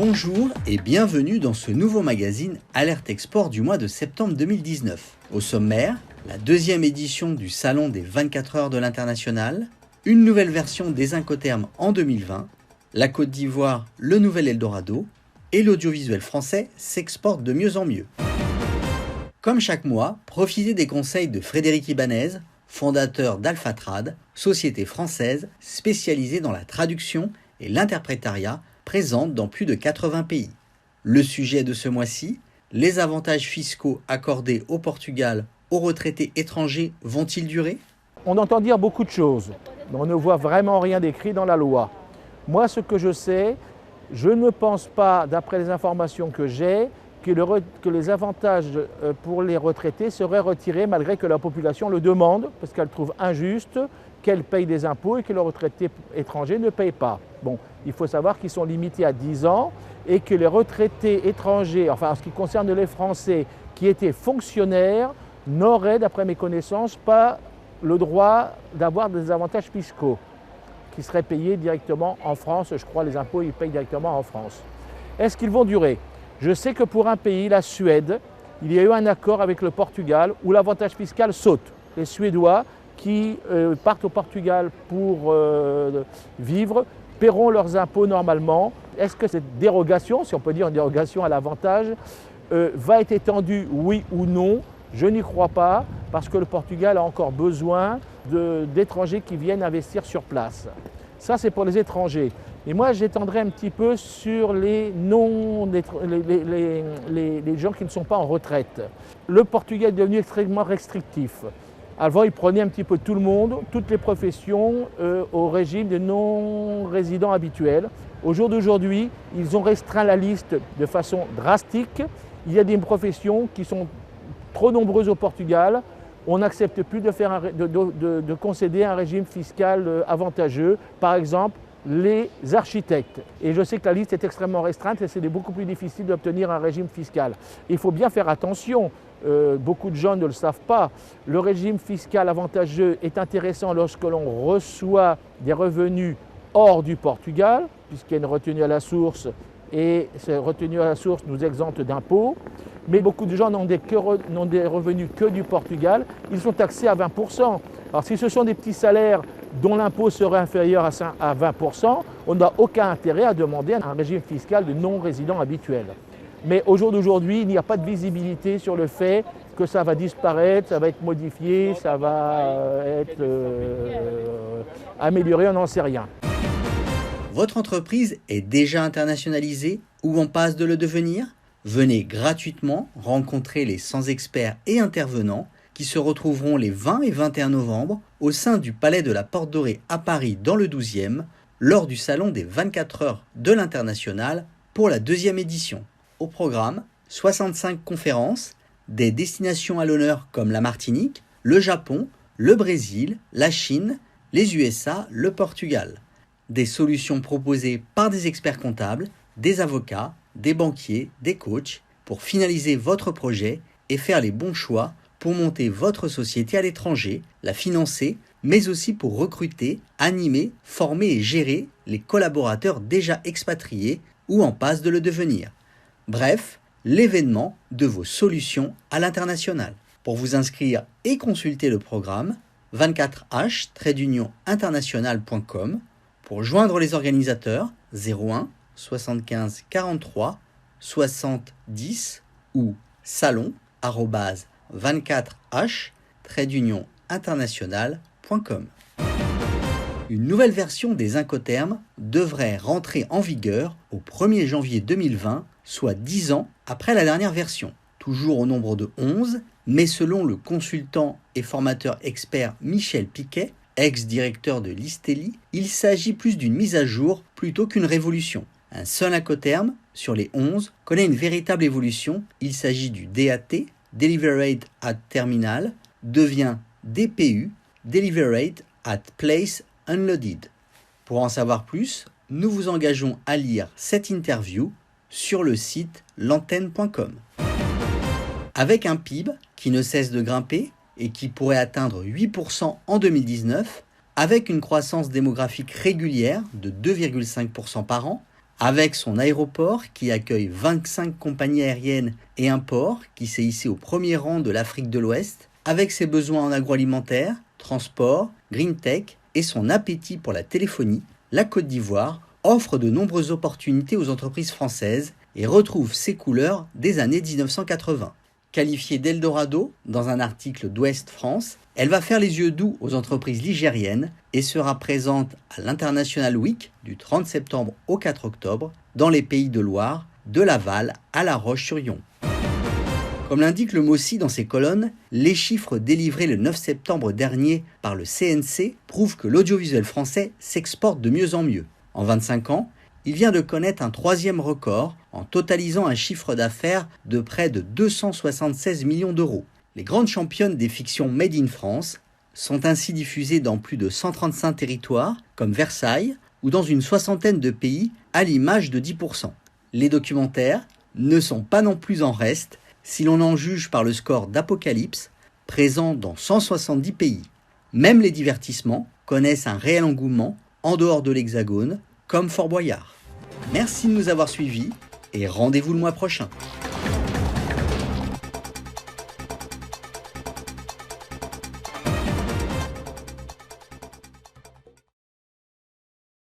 Bonjour et bienvenue dans ce nouveau magazine Alerte Export du mois de septembre 2019. Au sommaire, la deuxième édition du Salon des 24 heures de l'international, une nouvelle version des Incoterms en 2020, la Côte d'Ivoire, le nouvel Eldorado et l'audiovisuel français s'exporte de mieux en mieux. Comme chaque mois, profitez des conseils de Frédéric Ibanez, fondateur d'Alphatrad, société française spécialisée dans la traduction et l'interprétariat, présente dans plus de 80 pays. Le sujet de ce mois-ci, les avantages fiscaux accordés au Portugal aux retraités étrangers vont-ils durer ? On entend dire beaucoup de choses, mais on ne voit vraiment rien d'écrit dans la loi. Moi, ce que je sais, je ne pense pas, d'après les informations que j'ai, que les avantages pour les retraités seraient retirés malgré que la population le demande, parce qu'elle trouve injuste qu'elle paye des impôts et que les retraités étrangers ne payent pas. Bon, il faut savoir qu'ils sont limités à 10 ans et que les retraités étrangers, enfin en ce qui concerne les Français qui étaient fonctionnaires, n'auraient, d'après mes connaissances, pas le droit d'avoir des avantages fiscaux qui seraient payés directement en France. Je crois les impôts, ils payent directement en France. Est-ce qu'ils vont durer ? Je sais que pour un pays, la Suède, il y a eu un accord avec le Portugal où l'avantage fiscal saute. Les Suédois qui partent au Portugal pour vivre paieront leurs impôts normalement. Est-ce que cette dérogation, si on peut dire une dérogation à l'avantage, va être étendue, oui ou non ? Je n'y crois pas, parce que le Portugal a encore besoin d'étrangers qui viennent investir sur place. Ça, c'est pour les étrangers. Et moi, j'étendrai un petit peu sur les gens qui ne sont pas en retraite. Le Portugal est devenu extrêmement restrictif. Avant, il prenait un petit peu tout le monde, toutes les professions, au régime de non-résidents habituels. Au jour d'aujourd'hui, ils ont restreint la liste de façon drastique. Il y a des professions qui sont trop nombreuses au Portugal. On n'accepte plus de concéder un régime fiscal avantageux. Par exemple, les architectes. Et je sais que la liste est extrêmement restreinte et c'est beaucoup plus difficile d'obtenir un régime fiscal. Il faut bien faire attention. Beaucoup de gens ne le savent pas. Le régime fiscal avantageux est intéressant lorsque l'on reçoit des revenus hors du Portugal, puisqu'il y a une retenue à la source et cette retenue à la source nous exempte d'impôts. Mais beaucoup de gens n'ont des revenus que du Portugal. Ils sont taxés à 20%. Alors si ce sont des petits salaires dont l'impôt serait inférieur à 20%, on n'a aucun intérêt à demander un régime fiscal de non-résidents habituels. Mais au jour d'aujourd'hui, il n'y a pas de visibilité sur le fait que ça va disparaître, ça va être modifié, ça va être amélioré, on n'en sait rien. Votre entreprise est déjà internationalisée ou en passe de le devenir ? Venez gratuitement rencontrer les 100 experts et intervenants qui se retrouveront les 20 et 21 novembre au sein du Palais de la Porte Dorée à Paris dans le 12e lors du Salon des 24 heures de l'international pour la deuxième édition. Au programme, 65 conférences, des destinations à l'honneur comme la Martinique, le Japon, le Brésil, la Chine, les USA, le Portugal. Des solutions proposées par des experts comptables, des avocats, des banquiers, des coachs pour finaliser votre projet et faire les bons choix pour monter votre société à l'étranger, la financer, mais aussi pour recruter, animer, former et gérer les collaborateurs déjà expatriés ou en passe de le devenir. Bref, l'événement de vos solutions à l'international. Pour vous inscrire et consulter le programme, 24h-international.com. Pour joindre les organisateurs, 01 75 43 60 10 ou salon@24h-international.com. Une nouvelle version des Incoterms devrait rentrer en vigueur au 1er janvier 2020, soit 10 ans après la dernière version. Toujours au nombre de 11, mais selon le consultant et formateur expert Michel Piquet, ex-directeur de l'Istelli, il s'agit plus d'une mise à jour plutôt qu'une révolution. Un seul Incoterm sur les 11 connaît une véritable évolution. Il s'agit du DAT, Delivered at Terminal, devient DPU, Delivered at Place Unloaded. Pour en savoir plus, nous vous engageons à lire cette interview sur le site l'antenne.com. Avec un PIB qui ne cesse de grimper et qui pourrait atteindre 8% en 2019, avec une croissance démographique régulière de 2,5% par an, Avec son aéroport qui accueille 25 compagnies aériennes et un port qui s'est hissé au premier rang de l'Afrique de l'Ouest, avec ses besoins en agroalimentaire, transport, green tech et son appétit pour la téléphonie, la Côte d'Ivoire offre de nombreuses opportunités aux entreprises françaises et retrouve ses couleurs des années 1980. Qualifiée d'Eldorado dans un article d'Ouest France, elle va faire les yeux doux aux entreprises ligériennes et sera présente à l'International Week du 30 septembre au 4 octobre dans les Pays de Loire, de Laval à La Roche-sur-Yon. Comme l'indique le MOSI dans ses colonnes, les chiffres délivrés le 9 septembre dernier par le CNC prouvent que l'audiovisuel français s'exporte de mieux en mieux. En 25 ans, il vient de connaître un troisième record en totalisant un chiffre d'affaires de près de 276 millions d'euros. Les grandes championnes des fictions Made in France sont ainsi diffusées dans plus de 135 territoires, comme Versailles, ou dans une soixantaine de pays, à l'image de 10%. Les documentaires ne sont pas non plus en reste, si l'on en juge par le score d'Apocalypse, présent dans 170 pays. Même les divertissements connaissent un réel engouement en dehors de l'Hexagone, comme Fort Boyard. Merci de nous avoir suivis et rendez-vous le mois prochain.